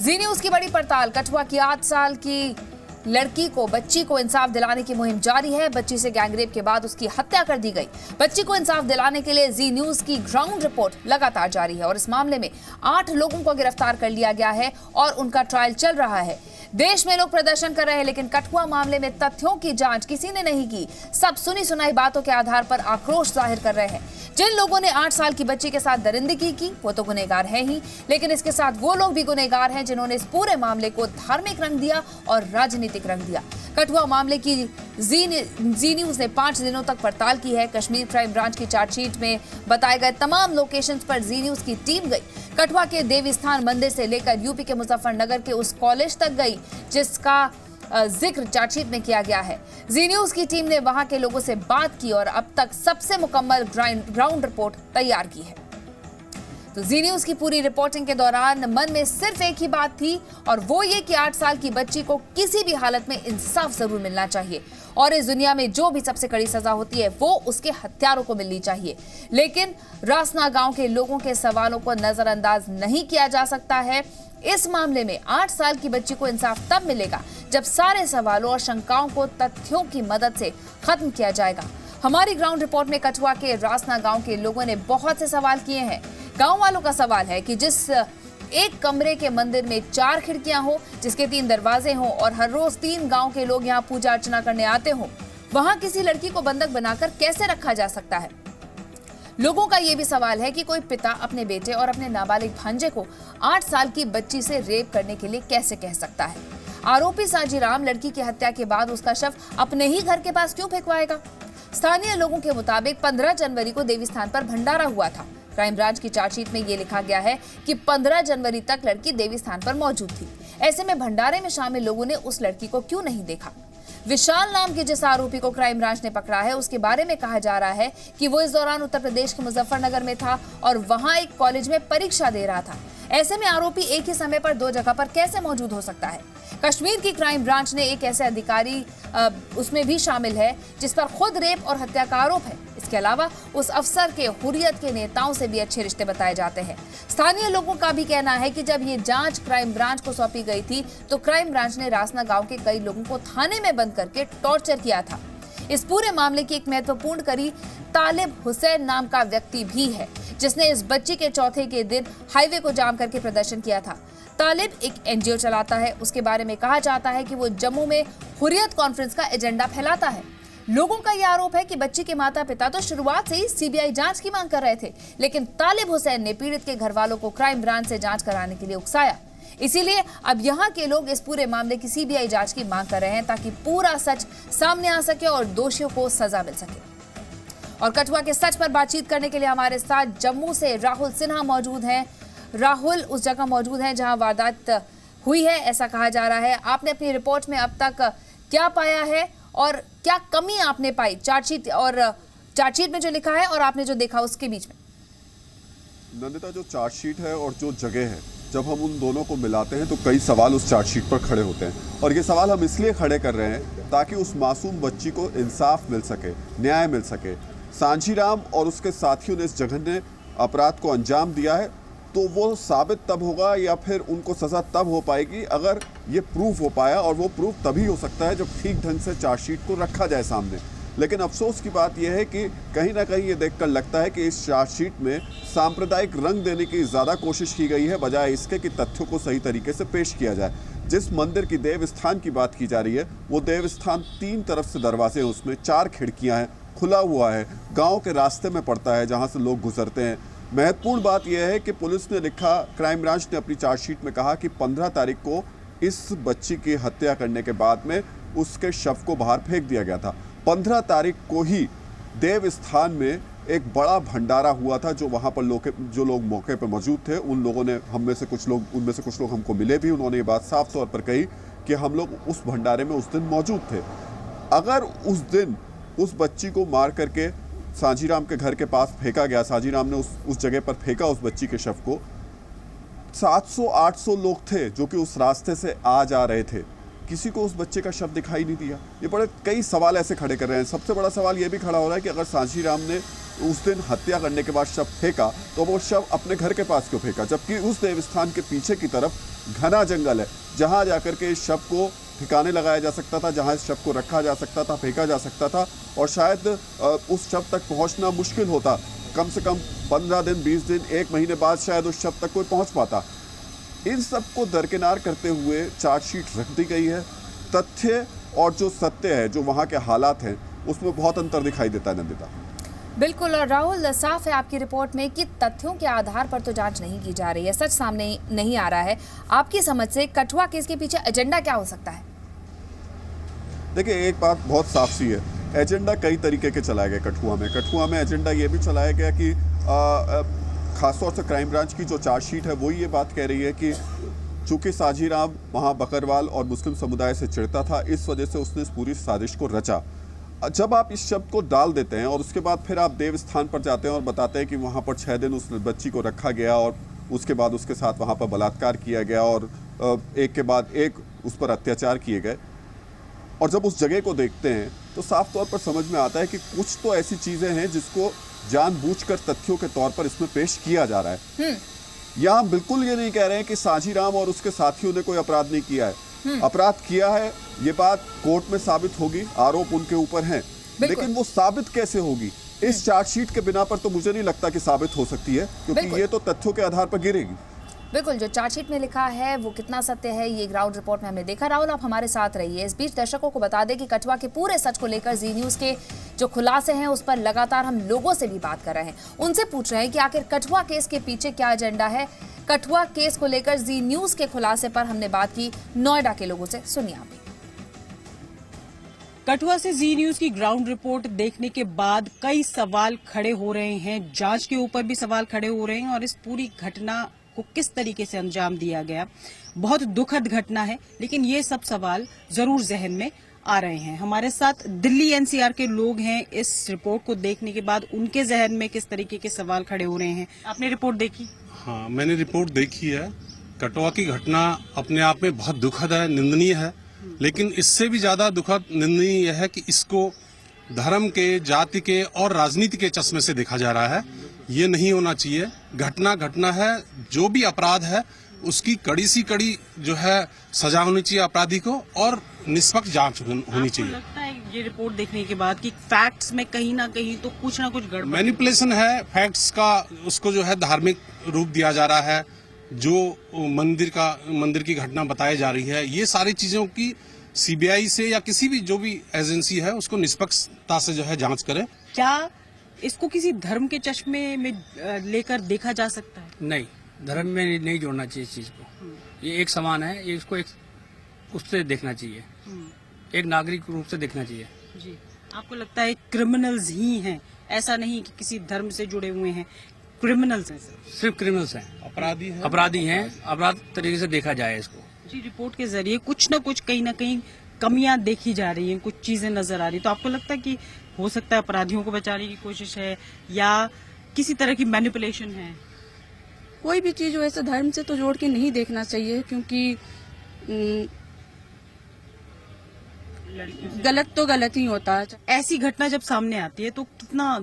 जी news की बड़ी पड़ताल। कठुआ की 8 साल की बच्ची को इंसाफ दिलाने की मुहिम जारी है। बच्ची से गैंगरेप के बाद उसकी हत्या कर दी गई। बच्ची को इंसाफ दिलाने के लिए जी न्यूज की ग्राउंड रिपोर्ट लगातार जारी है और इस मामले में 8 लोगों को गिरफ्तार कर लिया गया है और उनका ट्रायल चल रहा है। देश में लोग प्रदर्शन कर रहे हैं, लेकिन कठुआ मामले में तथ्यों की जांच किसी ने नहीं की। सब सुनी सुनाई बातों के आधार पर आक्रोश जाहिर कर रहे हैं। जिन लोगों ने 8 साल की बच्ची के साथ दरिंदगी की वो तो गुनहगार है ही, लेकिन इसके साथ वो लोग भी गुनहगार हैं जिन्होंने इस पूरे मामले को धार्मिक रंग दिया और राजनीतिक रंग दिया। कठुआ मामले की जी न्यूज ने 5 दिनों तक पड़ताल की है। कश्मीर क्राइम ब्रांच की चार्जशीट में बताए गए तमाम लोकेशंस पर जी न्यूज की टीम गई। कठुआ के देवीस्थान मंदिर से लेकर यूपी के मुजफ्फरनगर के उस कॉलेज तक गई जिसका जिक्र चार्जशीट में किया गया है। जी न्यूज की टीम ने वहां के लोगों से बात की और अब तक सबसे मुकम्मल ग्राउंड रिपोर्ट तैयार की है। तो जी न्यूज की पूरी रिपोर्टिंग के दौरान मन में सिर्फ एक ही बात थी और वो ये कि 8 साल की बच्ची को किसी भी हालत में इंसाफ जरूर मिलना चाहिए और इस दुनिया में जो भी सबसे कड़ी सजा होती है वो उसके हत्यारों को मिलनी चाहिए। लेकिन रासना गांव के लोगों के सवालों को नजरअंदाज नहीं किया जा सकता है। इस मामले में 8 साल की बच्ची को इंसाफ तब मिलेगा जब सारे सवालों और शंकाओं को तथ्यों की मदद से खत्म किया जाएगा। हमारी ग्राउंड रिपोर्ट में कठुआ के रासना गांव के लोगों ने बहुत से सवाल किए हैं। गांव वालों का सवाल है कि जिस एक कमरे के मंदिर में 4 खिड़कियां हो, जिसके 3 दरवाजे हों और हर रोज 3 गांव के लोग यहां पूजा अर्चना करने आते हों, वहां किसी लड़की को बंधक बनाकर कैसे रखा जा सकता है। लोगों का यह भी सवाल है कि कोई पिता अपने बेटे और अपने नाबालिग भांजे को 8 साल की बच्ची से रेप करने के लिए कैसे कह सकता है। आरोपी साजीराम लड़की की हत्या के बाद उसका शव अपने ही घर के पास क्यों फेंकवाएगा। स्थानीय लोगों के मुताबिक 15 जनवरी को देवीस्थान पर भंडारा हुआ था। क्राइम ब्रांच की चार्जशीट में ये लिखा गया है कि 15 जनवरी तक लड़की देवीस्थान पर मौजूद थी। ऐसे में भंडारे में शामिल लोगों ने उस लड़की को क्यों नहीं देखा। विशाल नाम के जिस आरोपी को क्राइम ब्रांच ने पकड़ा है उसके बारे में कहा जा रहा है कि वो इस दौरान उत्तर प्रदेश के मुजफ्फरनगर में था और वहां एक कॉलेज में परीक्षा दे रहा था। ऐसे में आरोपी एक ही समय पर 2 जगह पर कैसे मौजूद हो सकता है। कश्मीर की क्राइम ब्रांच ने एक ऐसे अधिकारी उसमें भी शामिल है जिस पर खुद रेप और हत्या का आरोप है। इसके अलावा उस अफसर के हुर्रियत के नेताओं से भी अच्छे रिश्ते बताए जाते हैं। स्थानीय लोगों का भी कहना है कि जब ये जांच क्राइम ब्रांच को सौंपी गई थी तो क्राइम ब्रांच ने रासना गांव के कई लोगों को थाने में बंद करके टॉर्चर किया था। इस पूरे मामले की एक महत्वपूर्ण कड़ी तालिब हुसैन नाम का व्यक्ति भी है जिसने इस बच्ची के चौथे के दिन हाईवे को जाम करके प्रदर्शन किया था। तालिब एक एनजीओ चलाता है। उसके बारे में कहा जाता है कि वो जम्मू में हुर्रियत कॉन्फ्रेंस का एजेंडा फैलाता है। लोगों का यह आरोप है कि बच्ची के माता पिता तो शुरुआत से ही सीबीआई जांच की मांग कर रहे थे, लेकिन तालिब हुसैन ने पीड़ित के घर वालों को क्राइम ब्रांच से जांच कराने के लिए उकसाया। इसीलिए अब यहाँ के लोग इस पूरे मामले की सीबीआई जांच की मांग कर रहे हैं ताकि पूरा सच सामने आ सके और दोषियों को सजा मिल सके। और कठुआ के सच पर बातचीत करने के लिए हमारे साथ जम्मू से राहुल सिन्हा मौजूद हैं। राहुल उस जगह मौजूद हैं जहां वारदात हुई है, ऐसा कहा जा रहा है। आपने अपनी रिपोर्ट में अब तक क्या पाया है और क्या कमी आपने पाई चार्जशीट में जो लिखा है और आपने जो देखा उसके बीच में। नंदिता, जो चार्जशीट है और जो जगह है, जब हम उन दोनों को मिलाते हैं तो कई सवाल उस चार्जशीट पर खड़े होते हैं और ये सवाल हम इसलिए खड़े कर रहे हैं ताकि उस मासूम बच्ची को इंसाफ मिल सके, न्याय मिल सके। सांझीराम और उसके साथियों ने इस जघन्य अपराध को अंजाम दिया है तो वो साबित तब होगा या फिर उनको सज़ा तब हो पाएगी अगर ये प्रूफ हो पाया, और वो प्रूफ तभी हो सकता है जब ठीक ढंग से चार्जशीट को रखा जाए सामने। लेकिन अफसोस की बात यह है कि कहीं ना कहीं ये देखकर लगता है कि इस चार्जशीट में सांप्रदायिक रंग देने की ज़्यादा कोशिश की गई है बजाय इसके कि तथ्यों को सही तरीके से पेश किया जाए। जिस मंदिर की देवस्थान की बात की जा रही है वो देवस्थान 3 तरफ से दरवाजे हैं, उसमें 4 खिड़कियाँ हैं, खुला हुआ है, गाँव के रास्ते में पड़ता है जहाँ से लोग गुजरते हैं। महत्वपूर्ण बात यह है कि पुलिस ने लिखा, क्राइम ब्रांच ने अपनी चार्जशीट में कहा कि 15 तारीख को इस बच्ची की हत्या करने के बाद में उसके शव को बाहर फेंक दिया गया था। 15 तारीख को ही देवस्थान में एक बड़ा भंडारा हुआ था जो वहाँ पर जो लोग मौके पर मौजूद थे उन लोगों ने उनमें से कुछ लोग हमको मिले भी। उन्होंने ये बात साफ तौर पर कही कि हम लोग उस भंडारे में उस दिन मौजूद थे। अगर उस दिन उस बच्ची को मार करके सांझीराम के घर के पास फेंका गया, सांझीराम ने उस जगह पर फेंका उस बच्ची के शव को, 700-800 लोग थे जो कि उस रास्ते से आ जा रहे थे, किसी को उस बच्चे का शव दिखाई नहीं दिया। ये बड़े कई सवाल ऐसे खड़े कर रहे हैं। सबसे बड़ा सवाल ये भी खड़ा हो रहा है कि अगर सांझीराम ने उस दिन हत्या करने के बाद शव फेंका तो वो शव अपने घर के पास क्यों फेंका, जबकि उस देवस्थान के पीछे की तरफ घना जंगल है, जहां जाकर के इस शव को ठिकाने लगाया जा सकता था, जहां इस शव को रखा जा सकता था, फेंका जा सकता था, और शायद उस शव तक पहुंचना मुश्किल होता। कम से कम 15 दिन, 20 दिन, 1 महीने बाद शायद उस शव तक कोई पहुंच पाता। इन सब को दरकिनार करते हुए चार्जशीट रख दी गई है। तथ्य और जो सत्य है, जो वहां के हालात हैं, उसमें बहुत अंतर दिखाई देता है नंदिता। बिल्कुल, और राहुल, साफ है आपकी रिपोर्ट में कि तथ्यों के आधार पर तो जांच नहीं की जा रही है, सच सामने नहीं आ रहा है। आपकी समझ से कठुआ केस के पीछे एजेंडा क्या हो सकता है? देखिए, एक बात बहुत साफ सी है, एजेंडा कई तरीके के चलाए गए कठुआ में। कठुआ में एजेंडा ये भी चलाया गया कि खासतौर से क्राइम ब्रांच की जो चार्जशीट है वो ये बात कह रही है कि चूंकि साझीराम वहाँ बकरवाल और मुस्लिम समुदाय से चिढ़ता था, इस वजह से उसने इस पूरी साजिश को रचा। जब आप इस शब्द को डाल देते हैं और उसके बाद फिर आप देव स्थान पर जाते हैं और बताते हैं कि वहाँ पर 6 दिन उस बच्ची को रखा गया और उसके बाद उसके साथ वहाँ पर बलात्कार किया गया और एक के बाद एक उस पर अत्याचार किए गए, और जब उस जगह को देखते हैं तो साफ तौर पर समझ में आता है कि कुछ तो ऐसी चीज़ें हैं जिसको जानबूझकर तथ्यों के तौर पर इसमें पेश किया जा रहा है। यहाँ हम बिल्कुल ये नहीं कह रहे हैं कि साझीराम और उसके साथियों ने कोई अपराध नहीं किया है। अपराध किया है, ये बात कोर्ट में साबित होगी, आरोप उनके ऊपर हैं, लेकिन वो साबित कैसे होगी? इस चार्जशीट के बिना पर तो मुझे नहीं लगता कि साबित हो सकती है, क्योंकि ये तो तथ्यों के आधार पर गिरेगी। बिल्कुल, जो चार्जशीट में लिखा है वो कितना सत्य है, ये ग्राउंड रिपोर्ट में हमने देखा। राहुल, आप हमारे साथ रहिए। इस बीच दर्शकों को बता दें कि कठुआ के पूरे सच को लेकर जी न्यूज़ के जो खुलासे हैं उस पर लगातार हम लोगों से भी बात कर रहे हैं, उनसे पूछ रहे हैं कि आखिर कठुआ केस के पीछे क्या एजेंडा है। कठुआ केस को लेकर जी न्यूज़ के खुलासे पर हमने बात की नोएडा के लोगों से, सुनिए आप। कठुआ से जी न्यूज की ग्राउंड रिपोर्ट देखने के बाद कई सवाल खड़े हो रहे हैं, जांच के ऊपर भी सवाल खड़े हो रहे हैं और इस पूरी घटना को किस तरीके से अंजाम दिया गया, बहुत दुखद घटना है, लेकिन ये सब सवाल जरूर जहन में आ रहे हैं। हमारे साथ दिल्ली एनसीआर के लोग हैं। इस रिपोर्ट को देखने के बाद उनके जहन में किस तरीके के सवाल खड़े हो रहे हैं? आपने रिपोर्ट देखी? हाँ, मैंने रिपोर्ट देखी है। कठुआ की घटना अपने आप में बहुत दुखद है, निंदनीय है, लेकिन इससे भी ज्यादा दुखद निंदनीय यह है कि इसको धर्म के, जाति के और राजनीति के चश्मे से देखा जा रहा है। ये नहीं होना चाहिए। घटना है, जो भी अपराध है उसकी कड़ी सी कड़ी जो है सजा होनी चाहिए अपराधी को, और निष्पक्ष जांच होनी चाहिए। लगता है ये रिपोर्ट देखने के बाद कि फैक्ट्स में कहीं ना कहीं तो कुछ ना कुछ गड़बड़, मैनिपुलेशन है फैक्ट्स का, उसको जो है धार्मिक रूप दिया जा रहा है, जो मंदिर की घटना बताई जा रही है, ये सारी चीजों की सीबीआई से या किसी भी जो भी एजेंसी है उसको निष्पक्षता से जो है जांच करे। क्या इसको किसी धर्म के चश्मे में लेकर देखा जा सकता है? नहीं, धर्म में नहीं जोड़ना चाहिए इस चीज को। ये एक समान है, ये इसको एक उससे देखना चाहिए, एक नागरिक रूप से देखना चाहिए। जी, आपको लगता है क्रिमिनल्स ही हैं, ऐसा नहीं कि किसी धर्म से जुड़े हुए हैं, क्रिमिनल्स हैं? सिर्फ क्रिमिनल्स हैं, अपराधी हैं, अपराध तरीके से देखा जाए इसको। जी, रिपोर्ट के जरिए कुछ न कुछ कहीं ना कहीं कमियां देखी जा रही हैं, कुछ चीजें नजर आ रही, तो आपको लगता है कि हो सकता है अपराधियों को बचाने की कोशिश है या किसी तरह की मैनिपुलेशन है? कोई भी चीज वैसे धर्म से तो जोड़ के नहीं देखना चाहिए, क्योंकि गलत तो गलत ही होता है। ऐसी घटना जब सामने आती है तो कितना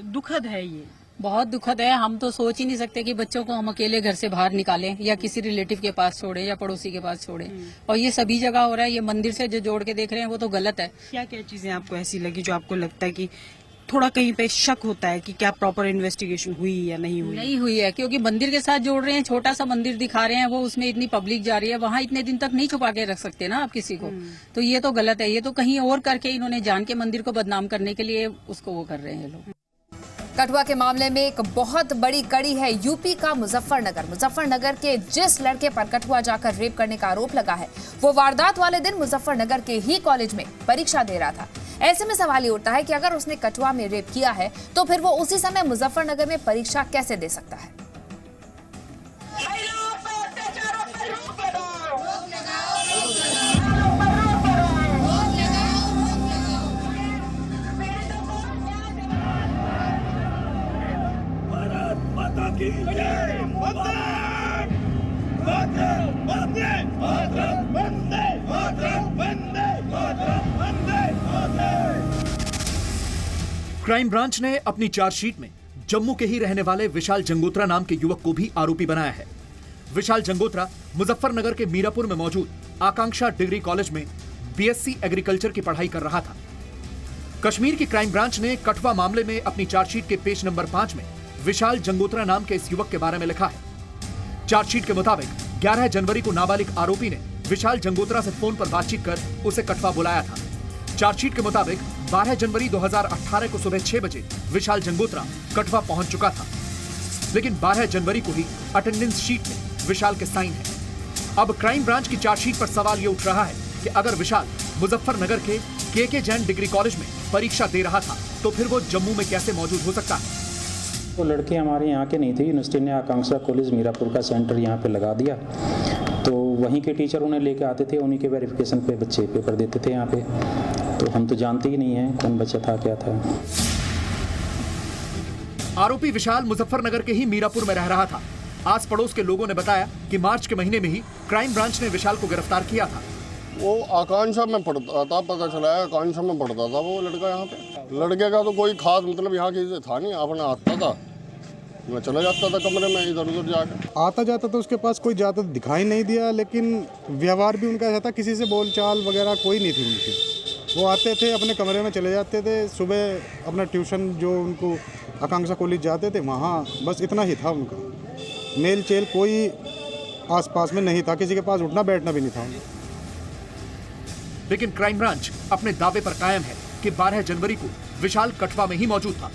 दुखद है ये। बहुत दुखद है। हम तो सोच ही नहीं सकते कि बच्चों को हम अकेले घर से बाहर निकालें या किसी रिलेटिव के पास छोड़ें या पड़ोसी के पास छोड़ें, और ये सभी जगह हो रहा है। ये मंदिर से जो जोड़ के देख रहे हैं वो तो गलत है। क्या क्या चीजें आपको ऐसी लगी जो आपको लगता है कि थोड़ा कहीं पे शक होता है कि क्या प्रॉपर इन्वेस्टिगेशन हुई या नहीं हुई? नहीं हुई है, क्योंकि मंदिर के साथ जोड़ रहे हैं, छोटा सा मंदिर दिखा रहे हैं, वो उसमें इतनी पब्लिक जा रही है, वहाँ इतने दिन तक नहीं छुपा के रख सकते ना आप किसी को। तो ये तो गलत है। ये तो कहीं और करके इन्होंने जान के मंदिर को बदनाम करने के लिए उसको वो कर रहे हैं लोग। कठुआ के मामले में एक बहुत बड़ी कड़ी है यूपी का मुजफ्फरनगर के जिस लड़के पर कठुआ जाकर रेप करने का आरोप लगा है, वो वारदात वाले दिन मुजफ्फरनगर के ही कॉलेज में परीक्षा दे रहा था। ऐसे में सवाल ये उठता है कि अगर उसने कठुआ में रेप किया है तो फिर वो उसी समय मुजफ्फरनगर में परीक्षा कैसे दे सकता है? क्राइम ब्रांच ने अपनी चार्जशीट में जम्मू के ही रहने वाले विशाल जंगोत्रा नाम के युवक को भी आरोपी बनाया है। विशाल जंगोत्रा मुजफ्फरनगर के मीरापुर में मौजूद आकांक्षा डिग्री कॉलेज में बीएससी एग्रीकल्चर की पढ़ाई कर रहा था। कश्मीर की क्राइम ब्रांच ने कठुआ मामले में अपनी चार्जशीट के पेज नंबर 5 में विशाल जंगोत्रा नाम के इस युवक के बारे में लिखा है। चार्जशीट के मुताबिक 11 जनवरी को नाबालिग आरोपी ने विशाल जंगोत्रा से फोन पर बातचीत कर उसे कठुआ बुलाया था। चार्जशीट के मुताबिक 12 जनवरी 2018 को सुबह 6 बजे विशाल जंगोत्रा कठुआ पहुंच चुका था, लेकिन 12 जनवरी को ही अटेंडेंस शीट में विशाल के साइन है। अब क्राइम ब्रांच की चार्जशीट पर सवाल ये उठ रहा है कि अगर विशाल मुजफ्फरनगर के के जैन डिग्री कॉलेज में परीक्षा दे रहा था तो फिर वो जम्मू में कैसे मौजूद हो सकता है? वो लड़के हमारे यहाँ के नहीं थे। यूनिवर्सिटी ने आकांक्षा कॉलेज मीरापुर का सेंटर यहाँ पे लगा दिया, तो वहीं के टीचर उन्हें लेके आते थे, उन्हीं के वेरिफिकेशन पे बच्चे पेपर देते थे यहाँ पे। तो हम तो जानते ही नहीं हैं कौन बच्चा था क्या था। आरोपी विशाल मुजफ्फरनगर के ही मीरापुर में रह रहा था। आस पड़ोस के लोगों ने बताया कि मार्च के महीने में ही क्राइम ब्रांच ने विशाल को गिरफ्तार किया था। वो आकांक्षा में पढ़ता था, पता चला है आकांक्षा में पढ़ता था वो लड़का। यहाँ पे लड़के का तो कोई खास मतलब यहाँ की था नहीं, अपना आता था, मैं चला जाता था कमरे में इधर उधर जाकर आता जाता था। उसके पास कोई ज़्यादा दिखाई नहीं दिया, लेकिन व्यवहार भी उनका ऐसा था, किसी से बोलचाल वगैरह कोई नहीं थी उनकी। वो आते थे अपने कमरे में चले जाते थे, सुबह अपना ट्यूशन जो उनको आकांक्षा कॉलेज जाते थे वहाँ, बस इतना ही था उनका। मेल चेल कोई आसपास में नहीं था, किसी के पास उठना बैठना भी नहीं था। लेकिन क्राइम ब्रांच अपने दावे पर कायम है कि 12 जनवरी को विशाल कठुआ में ही मौजूद था।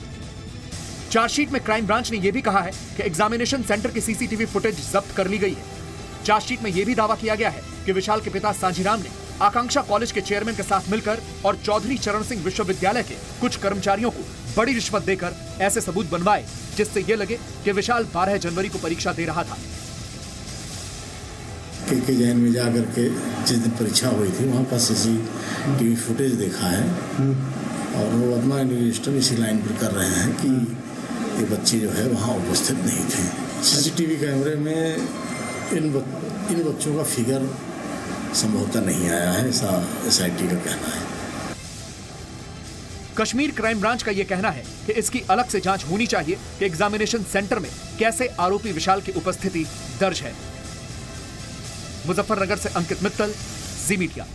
चार्जशीट में क्राइम ब्रांच ने यह भी कहा है कि एग्जामिनेशन सेंटर की सीसीटीवी फुटेज जब्त कर ली गई है। चार्जशीट में यह भी दावा किया गया है कि विशाल के पिता सांझीराम ने आकांक्षा कॉलेज के चेयरमैन के साथ मिलकर और चौधरी चरण सिंह विश्वविद्यालय के कुछ कर्मचारियों को बड़ी रिश्वत देकर ऐसे सबूत बनवाए जिससे यह लगे कि विशाल 12 जनवरी को परीक्षा दे रहा था। के जैन में जाकर के जिस दिन परीक्षा हुई थी वहाँ पर सीसीटीवी फुटेज देखा है और वो अपना इन्वेस्टिगेशन इसी लाइन पर कर रहे हैं कि ये बच्चे जो है वहाँ उपस्थित नहीं थे। सीसीटीवी कैमरे में इन बच्चों का फिगर संभवतः नहीं आया है, ऐसा एसआईटी का कहना है। कश्मीर क्राइम ब्रांच का यह कहना है कि इसकी अलग से जांच होनी चाहिए कि एग्जामिनेशन सेंटर में कैसे आरोपी विशाल की उपस्थिति दर्ज है। मुजफ्फरनगर से अंकित मित्तल, जी मीडिया।